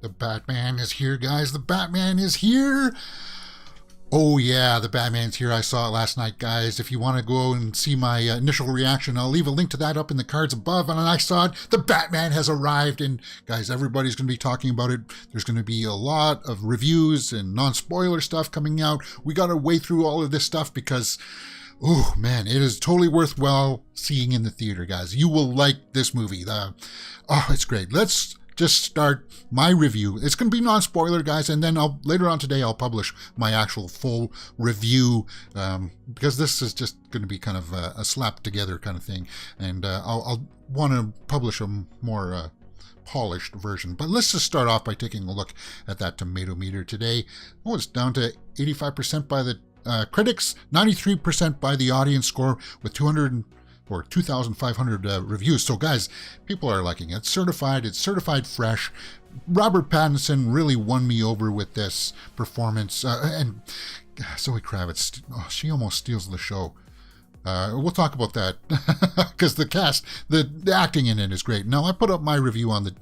The Batman is here, guys. The Batman is here. Oh, yeah, the Batman's here. I saw it last night, guys. If you want to go and see my initial reaction, I'll leave a link to that up in the cards above. And I saw it. The Batman has arrived. And, guys, everybody's going to be talking about it. There's going to be a lot of reviews and non-spoiler stuff coming out. We got to wade through all of this stuff because... oh, man, it is totally worthwhile seeing in the theater, guys. You will like this movie. It's great. Let's just start my review. It's going to be non-spoiler, guys, and then later on today I'll publish my actual full review because this is just going to be kind of a slap together kind of thing, and I'll want to publish a more polished version. But let's just start off by taking a look at that tomato meter today. Oh, it's down to 85% by the critics, 93% by the audience score, with 2,500 reviews. So guys, people are liking it. It's certified fresh. Robert Pattinson really won me over with this performance, and Zoe Kravitz, she almost steals the show. We'll talk about that because the cast, the acting in it is great. Now I put up my review on the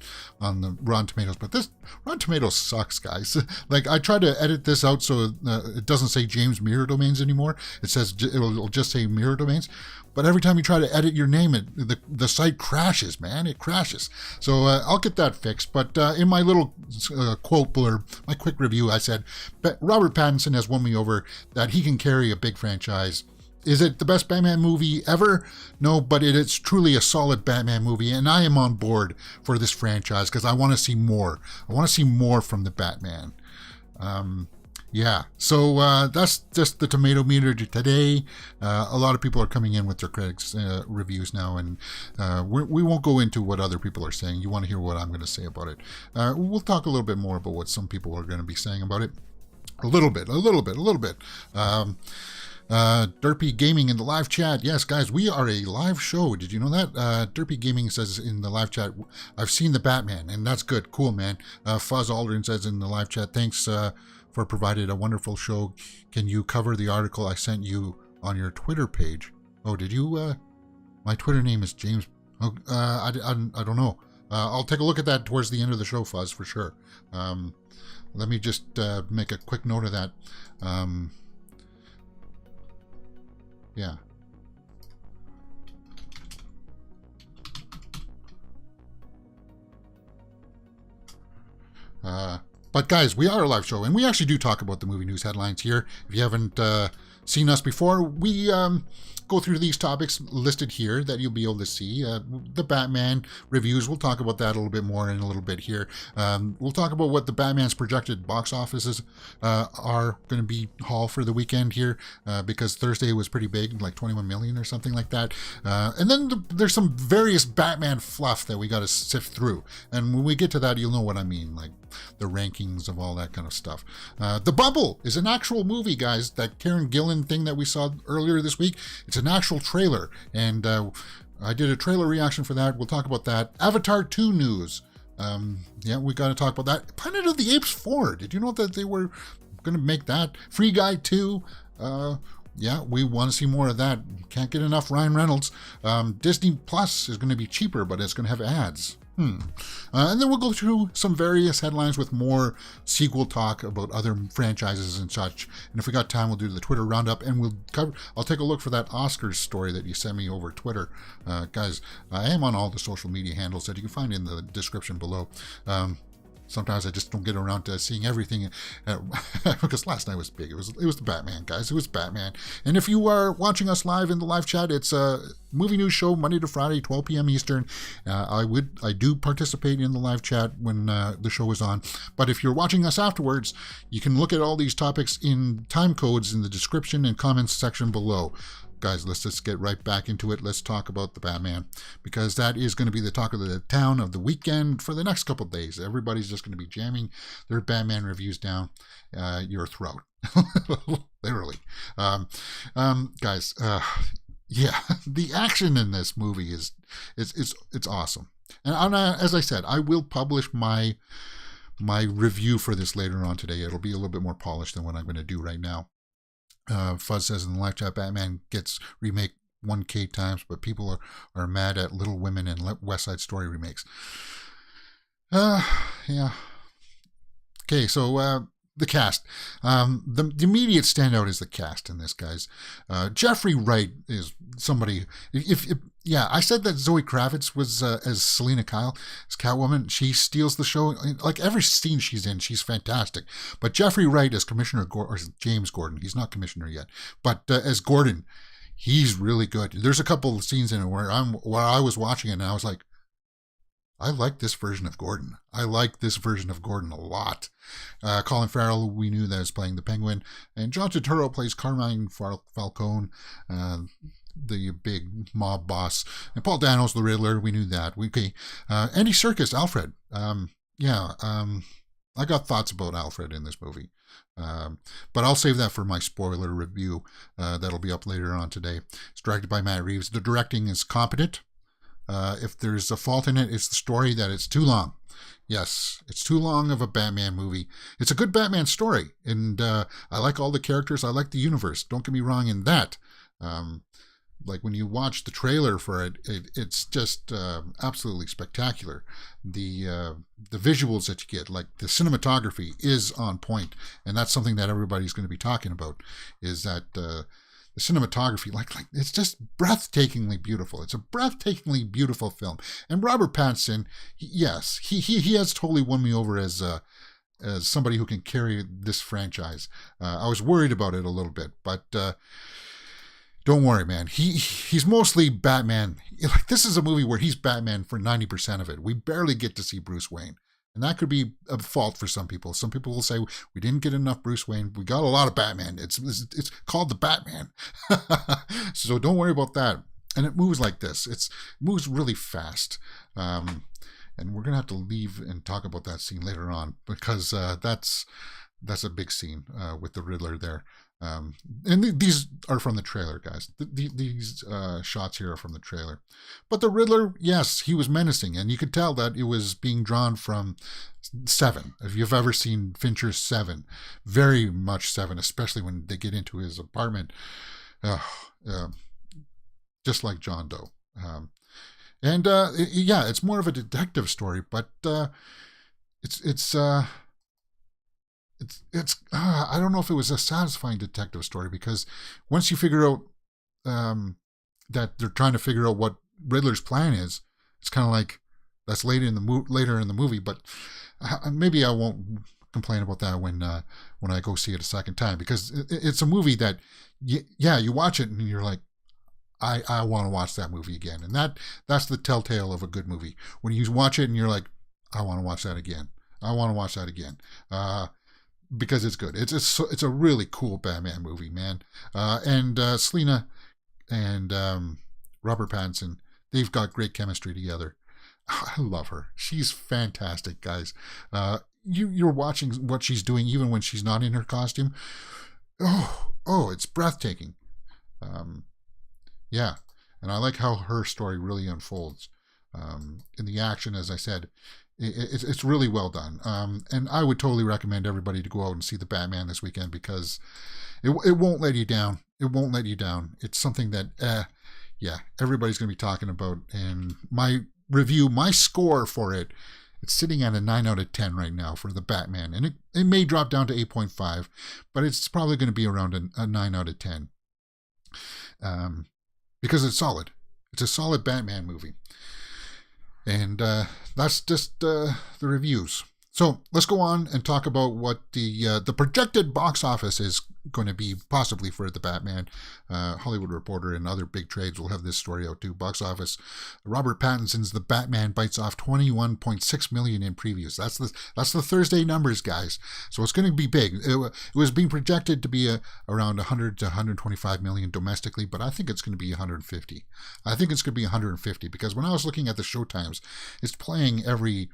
Rotten Tomatoes, but this Rotten Tomatoes sucks, guys. Like I tried to edit this out so it doesn't say James Mirror Domains anymore. It'll just say Mirror Domains. But every time you try to edit your name, the site crashes, man. It crashes. So I'll get that fixed. But in my little quote blurb, my quick review, I said, Robert Pattinson has won me over that he can carry a big franchise. Is it the best Batman movie ever? No, but it's truly a solid Batman movie, and I am on board for this franchise because I want to see more. I want to see more from the Batman. So that's just the tomato meter today. A lot of people are coming in with their critics reviews now, and we won't go into what other people are saying. You want to hear what I'm going to say about it. We'll talk a little bit more about what some people are going to be saying about it. A little bit. Derpy Gaming in the live chat. Yes, guys, we are a live show. Did you know that? Derpy Gaming says in the live chat, I've seen the Batman, and that's good. Cool, man. Fuzz Aldrin says in the live chat, thanks for providing a wonderful show. Can you cover the article I sent you on your Twitter page? Oh, did you? My Twitter name is James. Oh, I don't know. I'll take a look at that towards the end of the show, Fuzz, for sure. Let me just make a quick note of that. Yeah. But guys, we are a live show, and we actually do talk about the movie news headlines here. If you haven't seen us before, we go through these topics listed here that you'll be able to see. The Batman reviews, we'll talk about that a little bit more in a little bit here. We'll talk about what the Batman's projected box offices are going to be haul for the weekend here, because Thursday was pretty big, like 21 million or something like that. And then there's some various Batman fluff that we got to sift through. And when we get to that, you'll know what I mean, like the rankings of all that kind of stuff. The Bubble is an actual movie, guys. That Karen Gillan thing that we saw earlier this week, it's an actual trailer, and I did a trailer reaction for that. We'll talk about that. Avatar 2 news. We got to talk about that. Planet of the Apes 4. Did you know that they were going to make that? Free Guy 2. We want to see more of that. Can't get enough Ryan Reynolds. Disney Plus is going to be cheaper, but it's going to have ads. And then we'll go through some various headlines with more sequel talk about other franchises and such. And if we got time, we'll do the Twitter roundup, and I'll take a look for that Oscars story that you sent me over Twitter. Guys, I am on all the social media handles that you can find in the description below. Sometimes I just don't get around to seeing everything because last night was big. It was the Batman, guys. It was Batman. And if you are watching us live in the live chat, it's a movie news show Monday to Friday, 12 p.m. Eastern. I do participate in the live chat when the show is on. But if you're watching us afterwards, you can look at all these topics in time codes in the description and comments section below. Guys, let's just get right back into it. Let's talk about the Batman, because that is going to be the talk of the town of the weekend for the next couple of days. Everybody's just going to be jamming their Batman reviews down your throat, literally. Guys, the action in this movie is it's awesome. And as I said, I will publish my review for this later on today. It'll be a little bit more polished than what I'm going to do right now. Fuzz says in the live chat, Batman gets remake 1K times, but people are mad at Little Women and West Side Story remakes. Yeah. Okay, so the cast. The immediate standout is the cast in this, guys. Jeffrey Wright is somebody. If yeah, I said that Zoe Kravitz was as Selena Kyle, as Catwoman. She steals the show. Like every scene she's in, she's fantastic. But Jeffrey Wright as Commissioner or James Gordon, he's not Commissioner yet, but as Gordon, he's really good. There's a couple of scenes in it where I was watching it and I was like, I like this version of Gordon. I like this version of Gordon a lot. Colin Farrell, we knew that was playing the Penguin. And John Turturro plays Carmine Falcone, the big mob boss. And Paul Dano's the Riddler, we knew that. Andy Serkis, Alfred. I got thoughts about Alfred in this movie. But I'll save that for my spoiler review. That'll be up later on today. It's directed by Matt Reeves. The directing is competent. If there's a fault in it, it's the story that it's too long. Yes, it's too long of a Batman movie. It's a good Batman story, and I like all the characters. I like the universe. Don't get me wrong in that. Like when you watch the trailer for it, it's just absolutely spectacular. The visuals that you get, like the cinematography, is on point, and that's something that everybody's going to be talking about. Is that the cinematography, like it's just breathtakingly beautiful. It's a breathtakingly beautiful film. And Robert Pattinson, he has totally won me over as somebody who can carry this franchise. I was worried about it a little bit, but don't worry, man. He's mostly Batman. Like this is a movie where he's Batman for 90% of it. We barely get to see Bruce Wayne. And that could be a fault for some people. Some people will say, we didn't get enough Bruce Wayne. We got a lot of Batman. It's called the Batman. So don't worry about that. And it moves like this. It moves really fast. And we're going to have to leave and talk about that scene later on because that's a big scene with the Riddler there. And these are from the trailer, guys. These shots here are from the trailer. But the Riddler, yes, he was menacing, and you could tell that it was being drawn from Seven. If you've ever seen Fincher's Seven, very much Seven, especially when they get into his apartment, just like John Doe. It's more of a detective story, but it's I don't know if it was a satisfying detective story because once you figure out that they're trying to figure out what Riddler's plan is, it's kind of like that's later in the movie. But maybe I won't complain about that when I go see it a second time because it's a movie that you watch it and you're like, I want to watch that movie again, and that's the telltale of a good movie when you watch it and you're like, I want to watch that again. I want to watch that again. Because it's good. It's a really cool Batman movie, man. And Selena and Robert Pattinson, they've got great chemistry together. I love her. She's fantastic, guys. You're watching what she's doing even when she's not in her costume. Oh, it's breathtaking. Yeah, and I like how her story really unfolds. In the action, as I said, it's really well done. And I would totally recommend everybody to go out and see the Batman this weekend because it won't let you down. It won't let you down. It's something that, everybody's going to be talking about. And my score for it, it's sitting at a 9 out of 10 right now for the Batman. And it may drop down to 8.5, but it's probably going to be around a 9 out of 10. Because it's solid. It's a solid Batman movie. And that's just the reviews. So let's go on and talk about what the projected box office is going to be possibly for the Batman. Hollywood Reporter and other big trades will have this story out too. Box office. Robert Pattinson's The Batman bites off 21.6 million in previews. That's the Thursday numbers, guys. So it's going to be big. It was being projected to be around 100 to 125 million domestically, but I think it's going to be 150. I think it's going to be 150 because when I was looking at the showtimes, it's playing every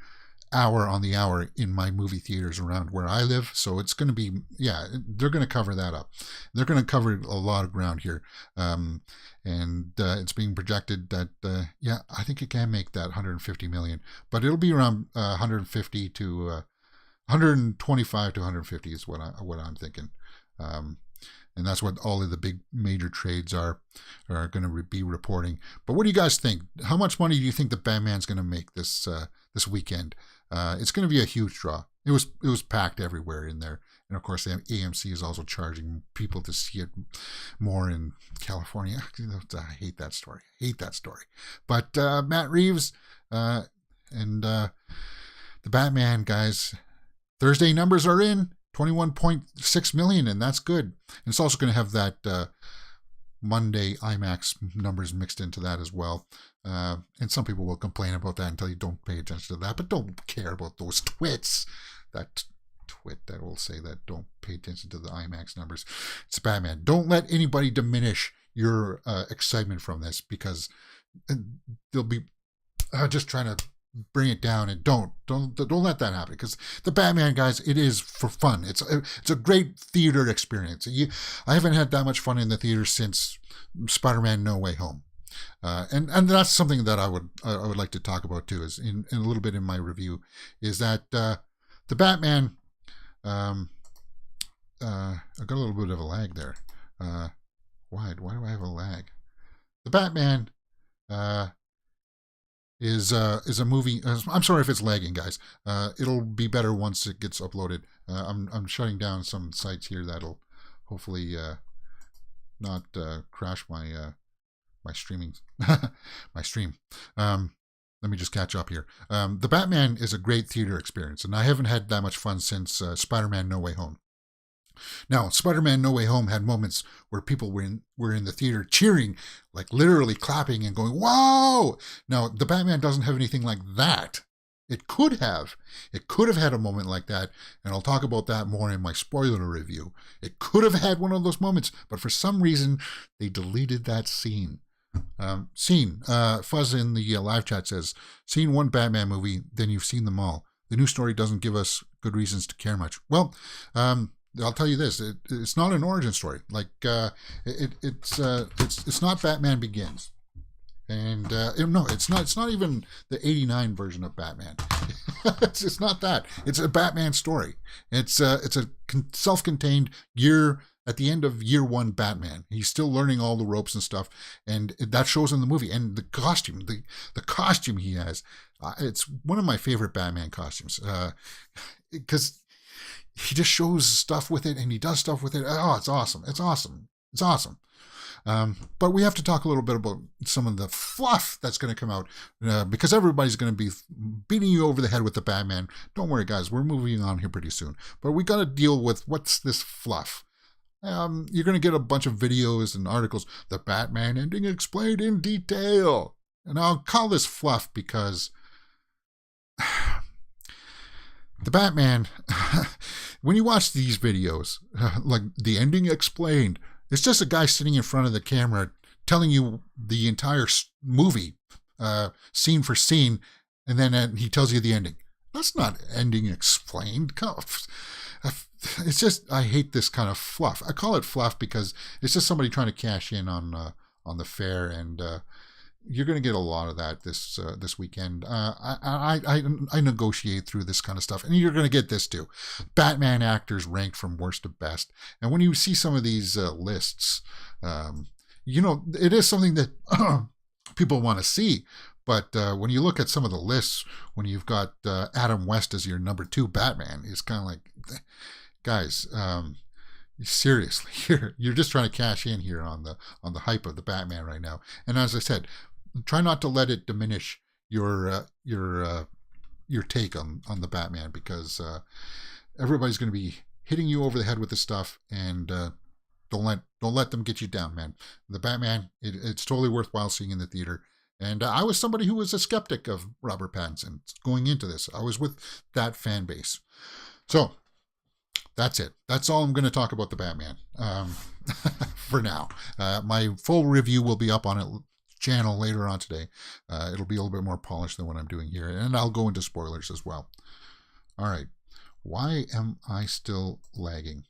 hour on the hour in my movie theaters around where I live. So it's going to be, they're going to cover that up. They're going to cover a lot of ground here. And it's being projected that, I think it can make that 150 million, but it'll be around 150 to 125 to 150 is what I'm thinking. And that's what all of the big major trades are going to be reporting. But what do you guys think? How much money do you think the Batman's going to make this weekend? It's going to be a huge draw. it was packed everywhere in there. And of course, the AMC is also charging people to see it more in California. I hate that story. But Matt Reeves and the Batman guys, Thursday numbers are in 21.6 million, and that's good. And it's also going to have that Monday IMAX numbers mixed into that as well. And some people will complain about that until you don't pay attention to that, but don't care about those twits. That twit that will say that don't pay attention to the IMAX numbers. It's Batman. Don't let anybody diminish your excitement from this, because they'll be just trying to bring it down, and don't let that happen, because the Batman guys, it is for fun. It's a great theater experience. I haven't had that much fun in the theater since Spider-Man No Way Home. And that's something that I would like to talk about too, is in a little bit in my review, is that the Batman, I got a little bit of a lag there. Why do I have a lag? The Batman is a movie. I'm sorry if it's lagging, guys. It'll be better once it gets uploaded. I'm shutting down some sites here that'll hopefully not crash my my streaming my stream. Let me just catch up here. The Batman is a great theater experience, and I haven't had that much fun since Spider-Man No Way Home. Now, Spider-Man No Way Home had moments where people were in the theater cheering, like literally clapping and going, "Wow!" Now, the Batman doesn't have anything like that. It could have had a moment like that, and I'll talk about that more in my spoiler review. It could have had one of those moments, but for some reason, they deleted that scene. Fuzz in the live chat says, "Seen one Batman movie, then you've seen them all. The new story doesn't give us good reasons to care much." Well, I'll tell you this: it's not an origin story. Like it's not Batman Begins, and no, it's not even the '89 version of Batman. it's not that. It's a Batman story. It's a self-contained year. At the end of year one, Batman, he's still learning all the ropes and stuff, and that shows in the movie. And the costume, the costume he has, it's one of my favorite Batman costumes, because he just shows stuff with it, and he does stuff with it. Oh, it's awesome! It's awesome! But we have to talk a little bit about some of the fluff that's going to come out, because everybody's going to be beating you over the head with the Batman. Don't worry, guys, we're moving on here pretty soon. But we got to deal with what's this fluff. You're going to get a bunch of videos and articles, the Batman ending explained in detail. And I'll call this fluff because the Batman, when you watch these videos, like the ending explained, it's just a guy sitting in front of the camera telling you the entire movie, scene for scene, and then he tells you the ending. That's not ending explained. It's just, I hate this kind of fluff. I call it fluff because it's just somebody trying to cash in on the fair, and you're going to get a lot of that this weekend. I negotiate through this kind of stuff, and you're going to get this too. Batman actors ranked from worst to best, and when you see some of these lists, it is something that people want to see. But when you look at some of the lists, when you've got Adam West as your number 2 Batman, it's kind of like, guys, seriously, you're just trying to cash in here on the hype of the Batman right now. And as I said, try not to let it diminish your take on the Batman, because everybody's going to be hitting you over the head with this stuff, and don't let them get you down, man. The Batman, it's totally worthwhile seeing in the theater. And I was somebody who was a skeptic of Robert Pattinson going into this. I was with that fan base. So that's it. That's all I'm going to talk about the Batman for now. My full review will be up on a channel later on today. It'll be a little bit more polished than what I'm doing here. And I'll go into spoilers as well. All right. Why am I still lagging?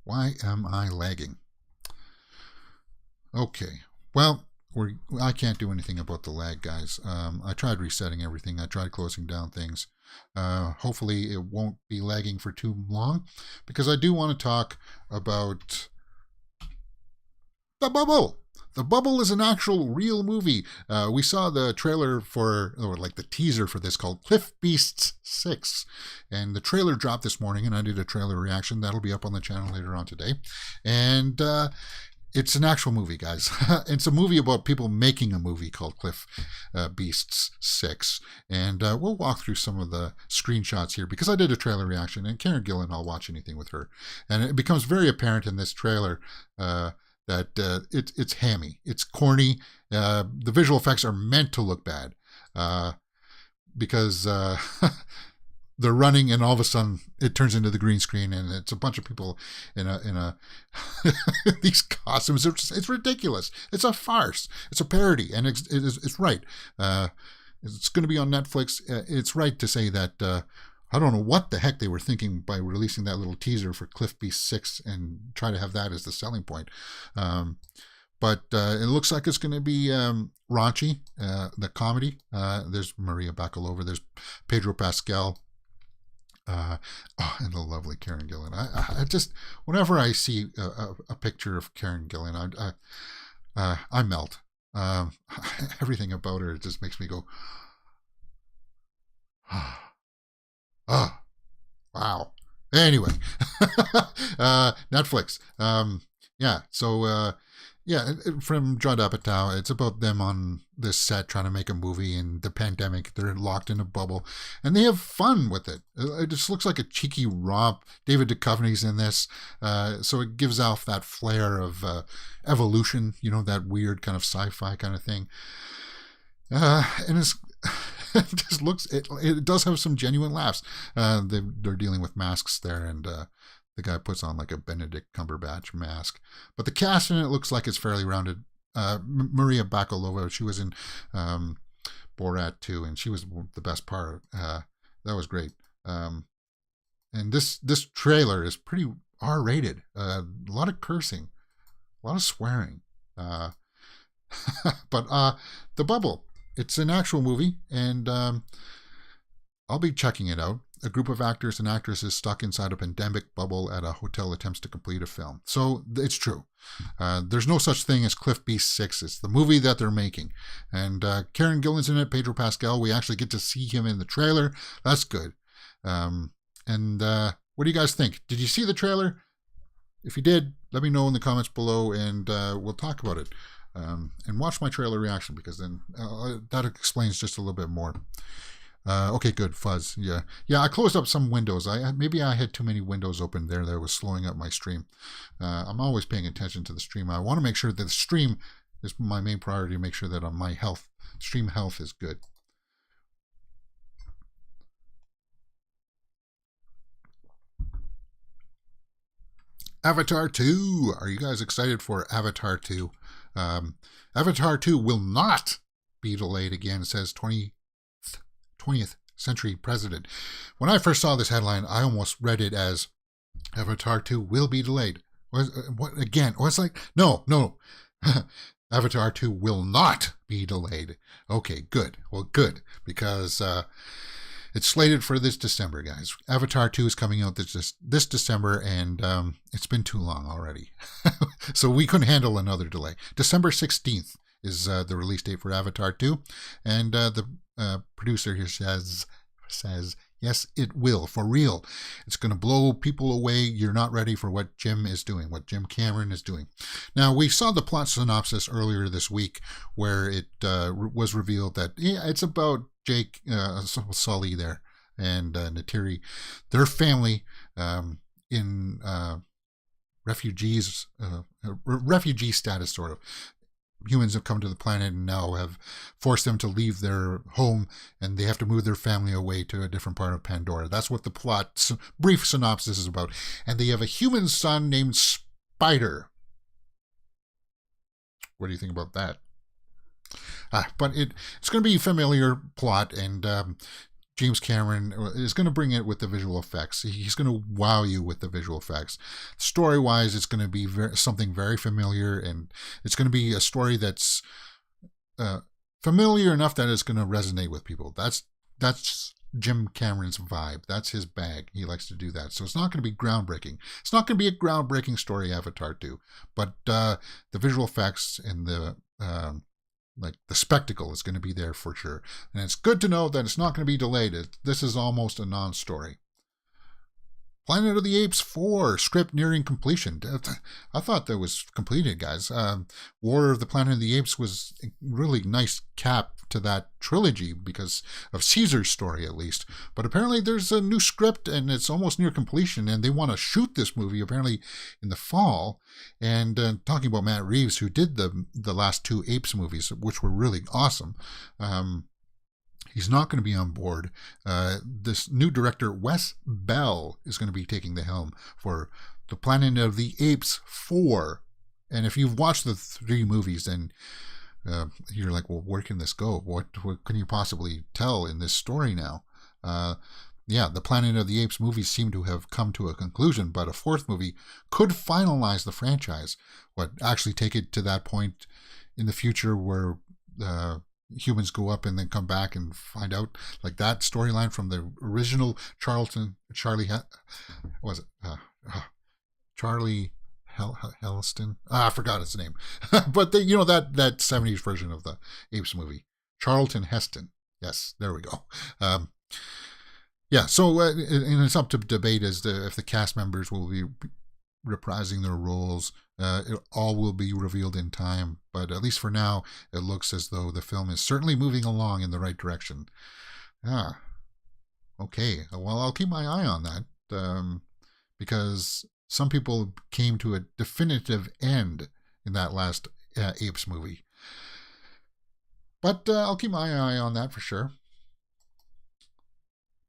Why am I lagging? Okay, well, I can't do anything about the lag, guys. I tried resetting everything. I tried closing down things. Hopefully it won't be lagging for too long, because I do want to talk about the bubble. The Bubble is an actual real movie. We saw the trailer for, or like the teaser for this called Cliff Beasts 6. And the trailer dropped this morning, and I did a trailer reaction. That'll be up on the channel later on today. And it's an actual movie, guys. It's a movie about people making a movie called Cliff Beasts 6. And we'll walk through some of the screenshots here because I did a trailer reaction, and Karen Gillan, I'll watch anything with her. And it becomes very apparent in this trailer that it's hammy. It's corny. The visual effects are meant to look bad because they're running, and all of a sudden it turns into the green screen, and it's a bunch of people in a these costumes. It's ridiculous. It's a farce. It's a parody, and it's right. It's going to be on Netflix. It's right to say that. I don't know what the heck they were thinking by releasing that little teaser for Cliff Beast 6 and try to have that as the selling point. But it looks like it's going to be raunchy, the comedy. There's Maria Bakalova. There's Pedro Pascal. And the lovely Karen Gillan. I just, whenever I see a picture of Karen Gillan, I melt. Everything about her just makes me go, oh, wow. Anyway, Netflix. Yeah, so yeah, from Judd Apatow, it's about them on this set trying to make a movie in the pandemic. They're locked in a bubble, and they have fun with it. It just looks like a cheeky romp. David Duchovny's in this, so it gives off that flair of evolution, you know, that weird kind of sci-fi kind of thing. And it's it just looks, it does have some genuine laughs. They're dealing with masks there, and the guy puts on like a Benedict Cumberbatch mask. But the cast in it looks like it's fairly rounded. Maria Bakalova, she was in Borat 2, and she was the best part. That was great. And this trailer is pretty R-rated. A lot of cursing, a lot of swearing. But The Bubble, it's an actual movie, and I'll be checking it out. A group of actors and actresses stuck inside a pandemic bubble at a hotel attempts to complete a film. So it's true. There's no such thing as Cliff Beast 6. It's the movie that they're making. And Karen Gillan's in it, Pedro Pascal. We actually get to see him in the trailer. That's good. And what do you guys think? Did you see the trailer? If you did, let me know in the comments below, and we'll talk about it. And watch my trailer reaction, because then that explains just a little bit more. Okay, good. Fuzz. Yeah. I closed up some windows. Maybe I had too many windows open there that was slowing up my stream. I'm always paying attention to the stream. I want to make sure that the stream is my main priority, to make sure that my stream health is good. Avatar 2. Are you guys excited for Avatar 2? Avatar 2 will not be delayed again, says 20th century president. When I first saw this headline, I almost read it as Avatar 2 will be delayed. What again? Oh, it's like, no. Avatar 2 will not be delayed. Okay, good. Well, good, because it's slated for this December, guys. Avatar 2 is coming out this December, and it's been too long already. So we couldn't handle another delay. December 16th is the release date for Avatar 2, and the producer here says, yes, it will, for real. It's going to blow people away. You're not ready for what Jim is doing, what Jim Cameron is doing. Now, we saw the plot synopsis earlier this week, where it was revealed that it's about Jake, Sully there, and Natiri, their family in refugee status, sort of. Humans have come to the planet and now have forced them to leave their home, and they have to move their family away to a different part of Pandora. That's what the plot, brief synopsis, is about. And they have a human son named Spider. What do you think about that? But it's going to be a familiar plot, and James Cameron is going to bring it with the visual effects. He's going to wow you with the visual effects. Story-wise, it's going to be something very familiar, and it's going to be a story that's familiar enough that it's going to resonate with people. That's Jim Cameron's vibe. That's his bag. He likes to do that. So it's not going to be groundbreaking. It's not going to be a groundbreaking story, Avatar 2. But the visual effects and the the spectacle is going to be there for sure. And it's good to know that it's not going to be delayed. This is almost a non-story. Planet of the Apes 4, script nearing completion. I thought that was completed, guys. War of the Planet of the Apes was a really nice cap to that trilogy because of Caesar's story, at least. But apparently there's a new script and it's almost near completion, and they want to shoot this movie apparently in the fall. And talking about Matt Reeves, who did the last 2 Apes movies, which were really awesome. He's not going to be on board. This new director, Wes Bell, is going to be taking the helm for the Planet of the Apes 4. And if you've watched the 3 movies, then you're like, well, where can this go? What can you possibly tell in this story now? The Planet of the Apes movies seem to have come to a conclusion, but a 4th movie could finalize the franchise. Actually take it to that point in the future where humans go up and then come back and find out, like that storyline from the original Charlie Helston. I forgot his name. But that 70s version of the Apes movie, Charlton Heston. Yes, there we go. So and it's up to debate as to if the cast members will be reprising their roles. It all will be revealed in time, but at least for now, it looks as though the film is certainly moving along in the right direction. Okay. Well, I'll keep my eye on that because some people came to a definitive end in that last Apes movie. But I'll keep my eye on that for sure.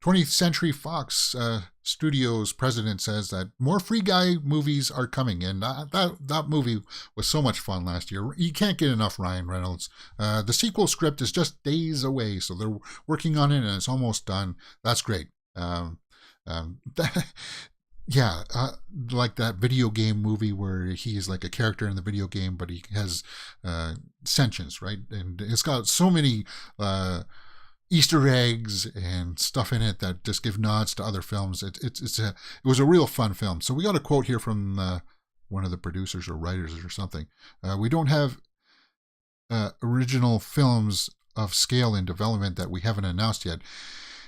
20th Century Fox Studios president says that more Free Guy movies are coming, and that movie was so much fun last year. You can't get enough Ryan Reynolds. The sequel script is just days away, so they're working on it, and it's almost done. That's great. Like that video game movie where he's like a character in the video game, but he has sentience, right? And it's got so many Easter eggs and stuff in it that just give nods to other films. It was a real fun film. So we got a quote here from one of the producers or writers or something. We don't have original films of scale in development that we haven't announced yet,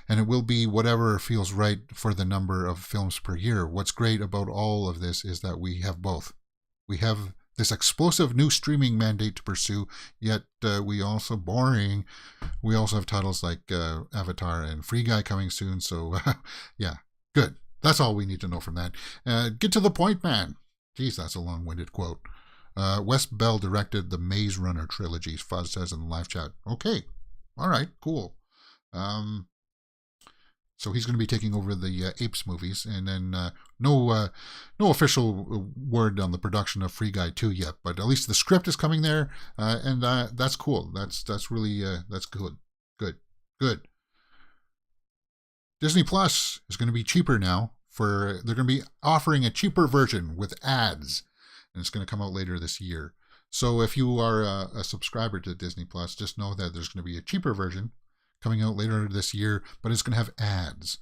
and it will be whatever feels right for the number of films per year. What's great about all of this is that we have both. We have this explosive new streaming mandate to pursue, yet we also have titles like Avatar and Free Guy coming soon. So good. That's all we need to know from that. Get to the point, man. Geez, that's a long-winded quote. Wes Bell directed the Maze Runner trilogy, Fuzz says in the live chat. Okay. All right, cool. So he's going to be taking over the Apes movies, and then no official word on the production of Free Guy 2 yet, but at least the script is coming there, and that's cool. That's really that's good. Disney Plus is going to be cheaper now. They're going to be offering a cheaper version with ads, and it's going to come out later this year. So if you are a subscriber to Disney Plus, just know that there's going to be a cheaper version coming out later this year, but it's going to have ads.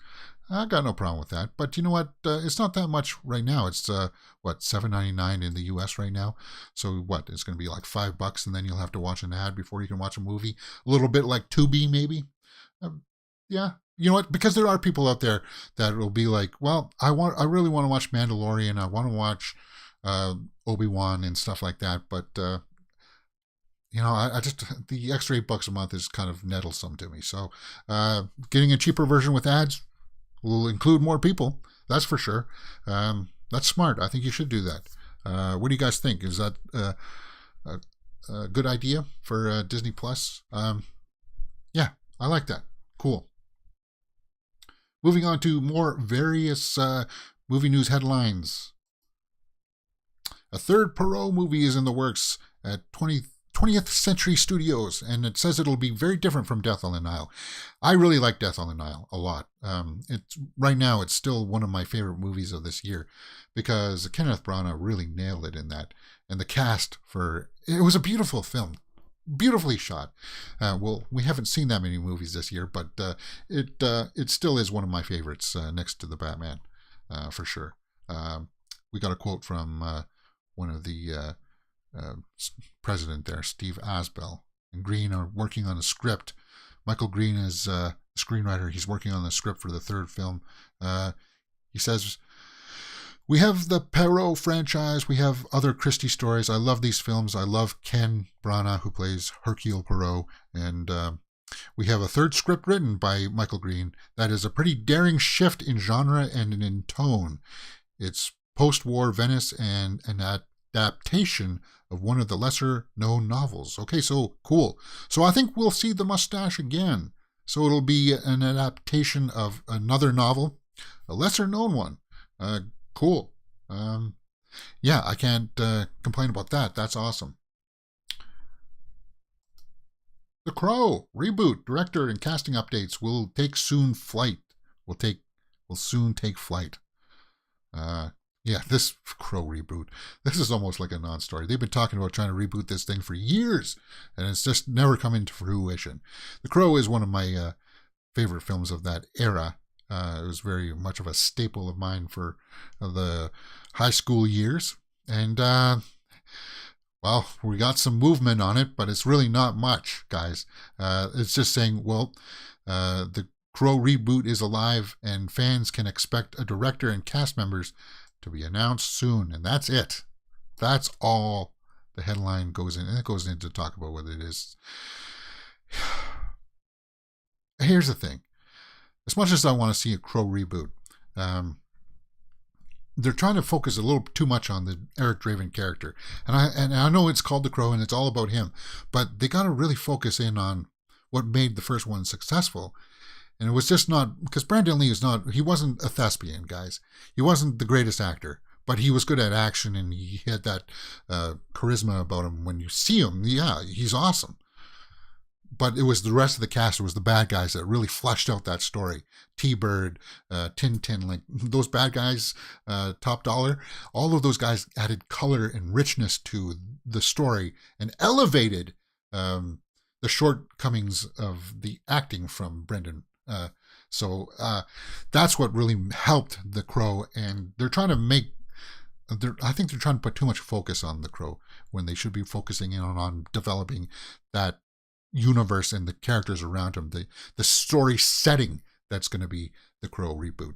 I got no problem with that. But you know what? It's not that much right now. It's $7.99 in the US right now. So it's going to be like $5, and then you'll have to watch an ad before you can watch a movie. A little bit like Tubi, maybe. Yeah. You know what? Because there are people out there that will be like, well, I really want to watch Mandalorian. I want to watch Obi-Wan and stuff like that. But I just, the extra $8 a month is kind of nettlesome to me. So getting a cheaper version with ads will include more people. That's for sure. That's smart. I think you should do that. What do you guys think? Is that a good idea for Disney Plus? Yeah, I like that. Cool. Moving on to more various movie news headlines. A third Perot movie is in the works at 20th Century Studios, and it says it'll be very different from Death on the Nile. I really like Death on the Nile a lot. Right now, it's still one of my favorite movies of this year because Kenneth Branagh really nailed it in that. And the cast it was a beautiful film. beautifully shot. Well, we haven't seen that many movies this year, but it still is one of my favorites next to the Batman, for sure. We got a quote from one of the president there, Steve Asbell, and Green are working on a script. Michael Green is screenwriter. He's working on the script for the third film. He says, "We have the Perot franchise. We have other Christie stories. I love these films. I love Ken Branagh, who plays Hercule Poirot. And we have a third script written by Michael Green that is a pretty daring shift in genre and in tone. It's post-war Venice and an adaptation of one of the lesser-known novels." Okay, so cool. So I think we'll see the mustache again. So it'll be an adaptation of another novel, a lesser-known one. Cool. Yeah, I can't complain about that. That's awesome. The Crow reboot, director, and casting updates will take soon flight. Will soon take flight. Yeah, this Crow reboot. This is almost like a non-story. They've been talking about trying to reboot this thing for years, and it's just never come into fruition. The Crow is one of my favorite films of that era. It was very much of a staple of mine for the high school years. And, well, we got some movement on it, but it's really not much, guys. It's just saying, well, the Crow reboot is alive, and fans can expect a director and cast members to be announced soon. And that's it. That's all the headline goes in. And it goes in to talk about what it is. Here's the thing. As much as I want to see a Crow reboot, they're trying to focus a little too much on the Eric Draven character. And I know it's called The Crow and it's all about him, but they got to really focus in on what made the first one successful. And it was just not, because Brandon Lee he wasn't a thespian, guys. He wasn't the greatest actor, but he was good at action, and he had that charisma about him. When you see him, yeah, he's awesome. But it was the rest of the cast, it was the bad guys that really fleshed out that story. T-Bird, Tintin, like those bad guys, Top Dollar, all of those guys added color and richness to the story and elevated the shortcomings of the acting from Brendan. So that's what really helped The Crow, and they're trying to I think they're trying to put too much focus on The Crow when they should be focusing in on developing that universe and the characters around him, the story setting that's going to be The Crow reboot.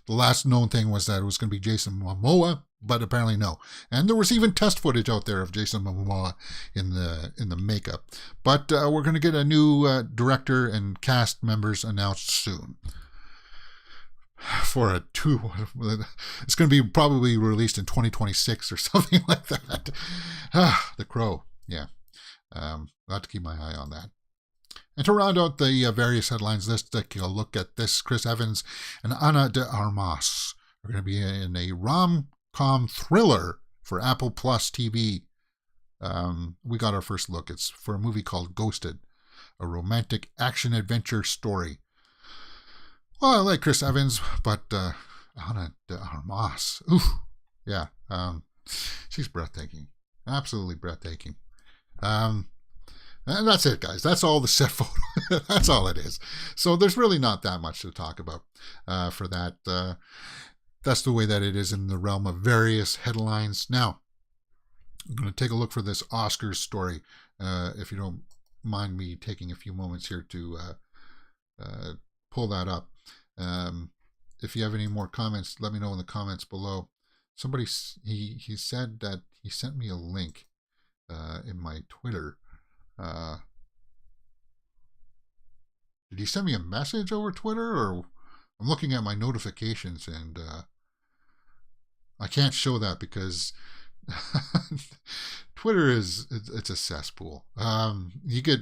The last known thing was that it was going to be Jason Momoa, but apparently no. And there was even test footage out there of Jason Momoa in the makeup. But we're going to get a new director and cast members announced soon. For it's going to be probably released in 2026 or something like that. The Crow, yeah. I'll have to keep my eye on that. And to round out the various headlines, let's take a look at this. Chris Evans and Ana de Armas are going to be in a rom-com thriller for Apple Plus TV. We got our first look. It's for a movie called Ghosted, a romantic action-adventure story. Well, I like Chris Evans, but Ana de Armas, oof, yeah, she's breathtaking. Absolutely breathtaking. And that's it, guys. That's all the set photo. That's all it is. So there's really not that much to talk about for that. That's the way that it is in the realm of various headlines. Now, I'm going to take a look for this Oscars story, if you don't mind me taking a few moments here to pull that up. If you have any more comments, let me know in the comments below. Somebody, he said that he sent me a link in my Twitter. Did he send me a message over Twitter, or I'm looking at my notifications and I can't show that because Twitter it's a cesspool. You get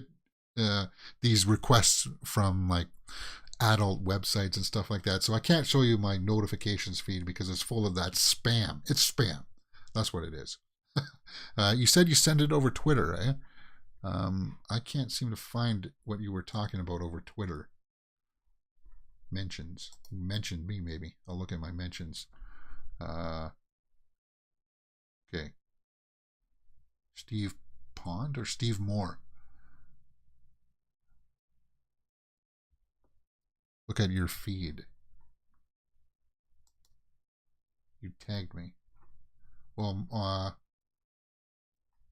these requests from like adult websites and stuff like that, so I can't show you my notifications feed because it's full of that spam. It's spam. That's what it is. You said you sent it over Twitter, eh? I can't seem to find what you were talking about over Twitter. Mentions. You mentioned me, maybe. I'll look at my mentions. Okay. Steve Pond or Steve Moore? Look at your feed. You tagged me. Well,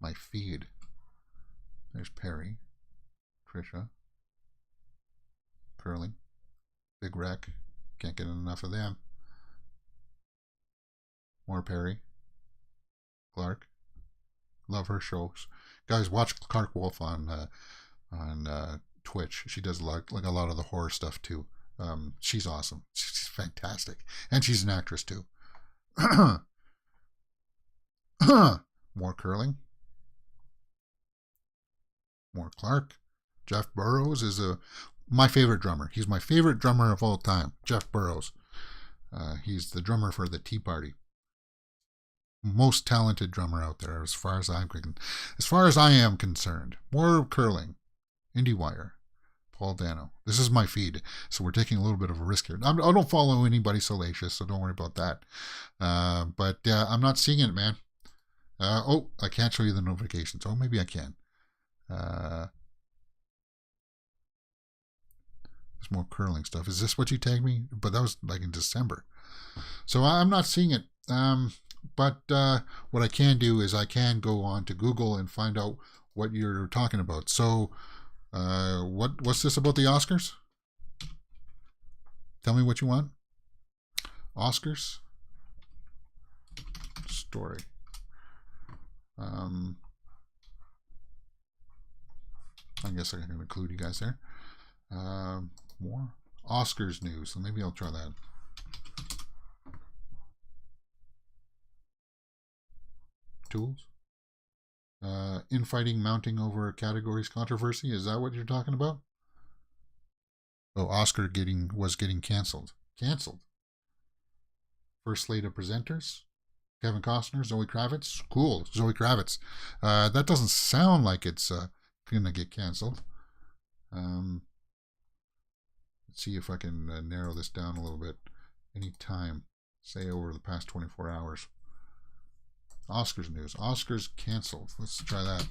my feed. There's Perry, Trisha, Curling, Big Wreck. Can't get enough of them. More Perry, Clark. Love her shows. Guys, watch Clark Wolf on Twitch. She does like a lot of the horror stuff too. She's awesome. She's fantastic, and she's an actress too. More Curling. More Clark. Jeff Burrows is my favorite drummer. He's my favorite drummer of all time. Jeff Burrows. He's the drummer for the Tea Party. Most talented drummer out there, as far as I am concerned. More Curling. IndieWire. Paul Dano. This is my feed, so we're taking a little bit of a risk here. I don't follow anybody salacious, so don't worry about that. But I'm not seeing it, man. Oh, I can't show you the notifications. Oh, maybe I can. There's more Curling stuff. Is this what you tagged me? But that was like in December. So I'm not seeing it. But what I can do is I can go on to Google and find out what you're talking about. So what's this about the Oscars? Tell me what you want. Oscars story. I guess I can include you guys there. More Oscars news. So maybe I'll try that. Tools. Infighting mounting over categories controversy. Is that what you're talking about? Oh, Oscar was getting canceled. Canceled. First slate of presenters. Kevin Costner, Zoe Kravitz. Cool, Zoe Kravitz. That doesn't sound like it's going to get canceled. Let's see if I can narrow this down a little bit. Any time, say over the past 24 hours. Oscars news. Oscars canceled. Let's try that.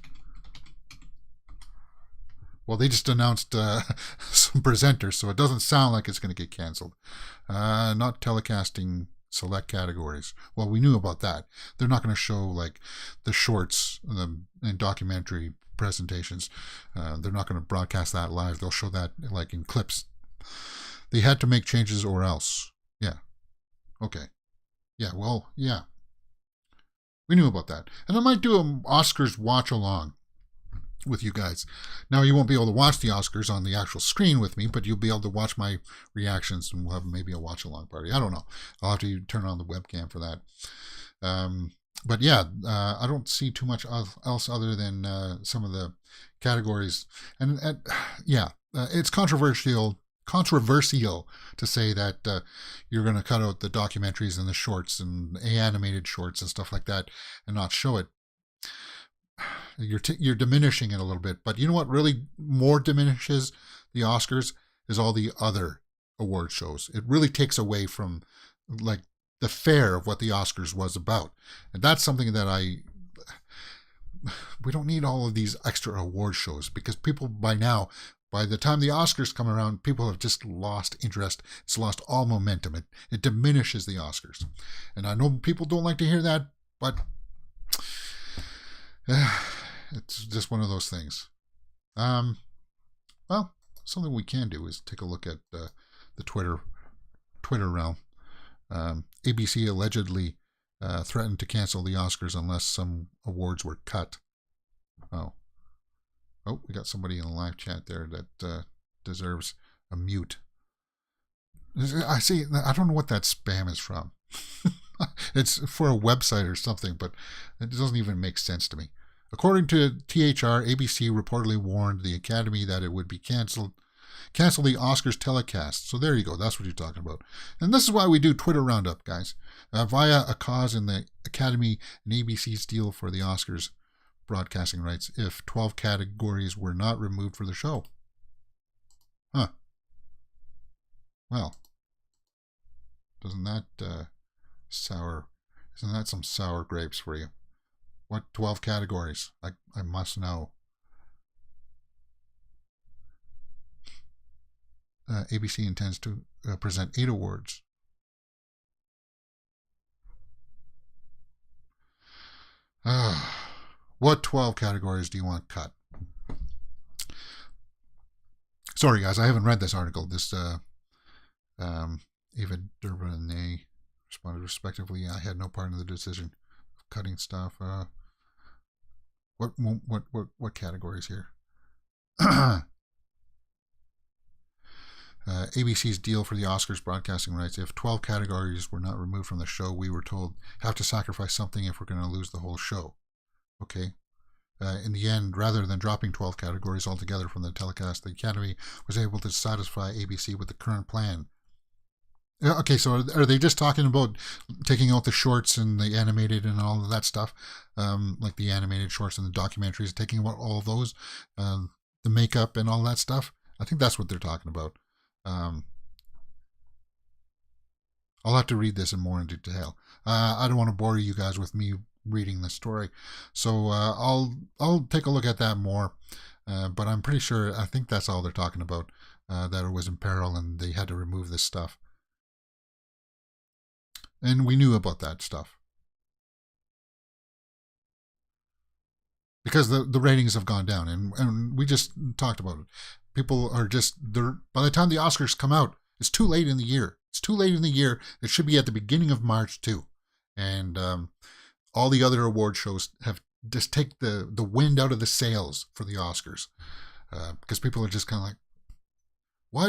Well, they just announced some presenters, so it doesn't sound like it's going to get canceled. Not telecasting select categories. Well, we knew about that. They're not going to show like the shorts and documentary presentations. They're not going to broadcast that live. They'll show that like in clips. They had to make changes or else. Yeah. Okay. Yeah, well, yeah. We knew about that. And I might do an Oscars watch along with you guys. Now, you won't be able to watch the Oscars on the actual screen with me, but you'll be able to watch my reactions, and we'll have maybe a watch along party. I don't know. I'll have to turn on the webcam for that. But yeah, I don't see too much else other than some of the categories. And yeah, it's controversial to say that you're going to cut out the documentaries and the shorts and animated shorts and stuff like that and not show it. You're diminishing it a little bit. But you know what really more diminishes the Oscars is all the other award shows. It really takes away from like the fare of what the Oscars was about. And that's something that we don't need all of these extra award shows, because people by the time the Oscars come around, people have just lost interest. It's lost all momentum. It diminishes the Oscars. And I know people don't like to hear that, but it's just one of those things. Well, something we can do is take a look at the Twitter realm. ABC allegedly threatened to cancel the Oscars unless some awards were cut. Oh, we got somebody in the live chat there that deserves a mute. I see. I don't know what that spam is from. It's for a website or something, but it doesn't even make sense to me. According to THR, ABC reportedly warned the Academy that it would be cancel the Oscars telecast. So there you go. That's what you're talking about. And this is why we do Twitter Roundup, guys. Via a cause in the Academy and ABC's deal for the Oscars broadcasting rights if 12 categories were not removed for the show. Huh. Well, isn't that some sour grapes for you? What 12 categories? I must know. ABC intends to present 8 awards. What 12 categories do you want cut? Sorry, guys, I haven't read this article. This Ava Durbin and they responded respectively. I had no part in the decision of cutting stuff. What categories here? ABC's deal for the Oscars broadcasting rights. If 12 categories were not removed from the show, we were told have to sacrifice something if we're going to lose the whole show. Okay. In the end, rather than dropping 12 categories altogether from the telecast, the Academy was able to satisfy ABC with the current plan. Okay, so are they just talking about taking out the shorts and the animated and all of that stuff? Like the animated shorts and the documentaries, taking out all of those, the makeup and all that stuff? I think that's what they're talking about. I'll have to read this in more in detail. I don't want to bore you guys with me reading the story, so I'll take a look at that more. But I'm pretty sure I think that's all they're talking about. That it was in peril and they had to remove this stuff, and we knew about that stuff because the ratings have gone down, and we just talked about it. People are just by the time the Oscars come out, it's too late in the year. It's too late in the year. It should be at the beginning of March too, and all the other award shows have just take the wind out of the sails for the Oscars, because people are just kind of like,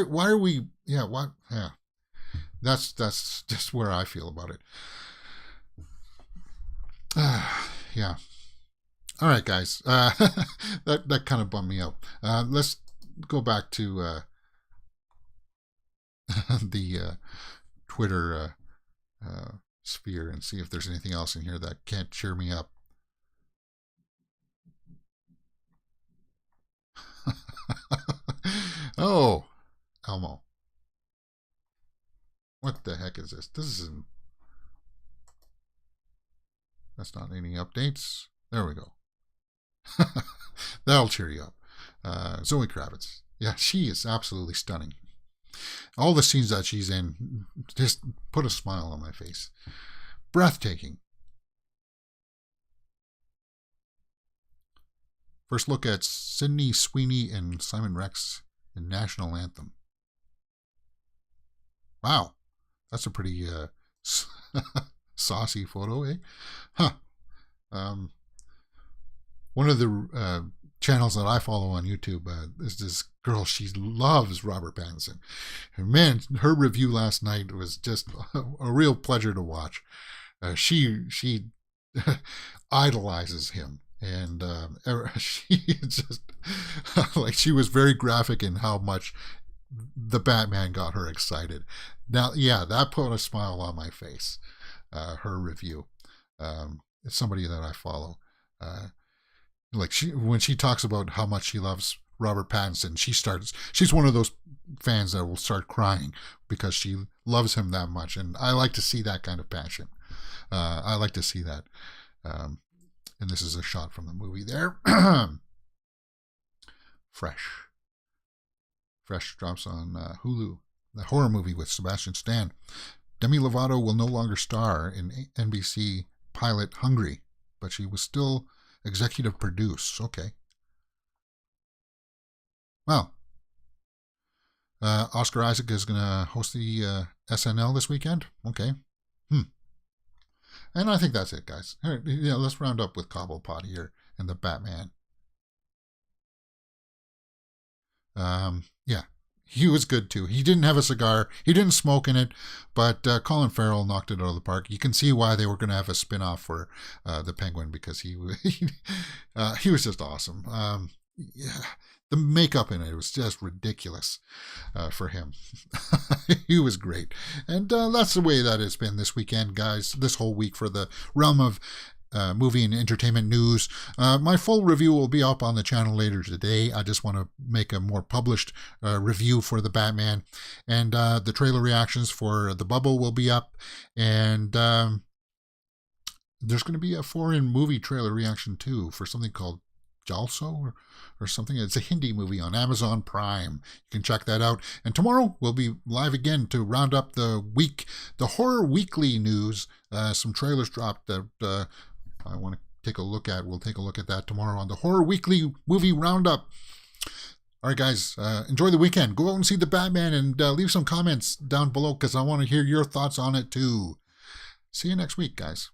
why are we? Yeah, what? Yeah, that's just where I feel about it. Yeah. All right, guys. That kind of bummed me out. Let's go back to the Twitter sphere and see if there's anything else in here that can't cheer me up. Oh, Elmo. What the heck is this? This isn't... That's not any updates. There we go. That'll cheer you up. Zoe Kravitz. Yeah, she is absolutely stunning. All the scenes that she's in just put a smile on my face. Breathtaking. First look at Sydney Sweeney and Simon Rex in National Anthem. Wow, that's a pretty saucy photo, eh? Huh. One of the channels that I follow on YouTube is this girl. She loves Robert Pattinson. And man, her review last night was just a real pleasure to watch. She idolizes him, and she just like she was very graphic in how much the Batman got her excited. Now, yeah, that put a smile on my face. Her review. It's somebody that I follow. Like when she talks about how much she loves Robert Pattinson, she's one of those fans that will start crying because she loves him that much. And I like to see that kind of passion. I like to see that. And this is a shot from the movie there. Fresh drops on Hulu. The horror movie with Sebastian Stan. Demi Lovato will no longer star in NBC pilot Hungry, but she was still executive produce. Okay. Well, Oscar Isaac is going to host the SNL this weekend. Okay. And I think that's it, guys. All right, yeah, let's round up with Cobblepot here and the Batman. Yeah, he was good too. He didn't have a cigar. He didn't smoke in it, but Colin Farrell knocked it out of the park. You can see why they were going to have a spin-off for the Penguin, because he was just awesome. Yeah, the makeup in it was just ridiculous for him. He was great. And that's the way that it's been this weekend, guys, this whole week for the realm of movie and entertainment news. My full review will be up on the channel later today. I just want to make a more published review for the Batman. And the trailer reactions for The Bubble will be up. And There's going to be a foreign movie trailer reaction too for something called Jalso or something. It's a Hindi movie on Amazon Prime. You can check that out. And tomorrow we'll be live again to round up the Horror Weekly news. Some trailers dropped that I want to take a look at. We'll take a look at that tomorrow on the Horror Weekly movie roundup. All right, guys, enjoy the weekend. Go out and see the Batman and leave some comments down below because I want to hear your thoughts on it too. See you next week, guys.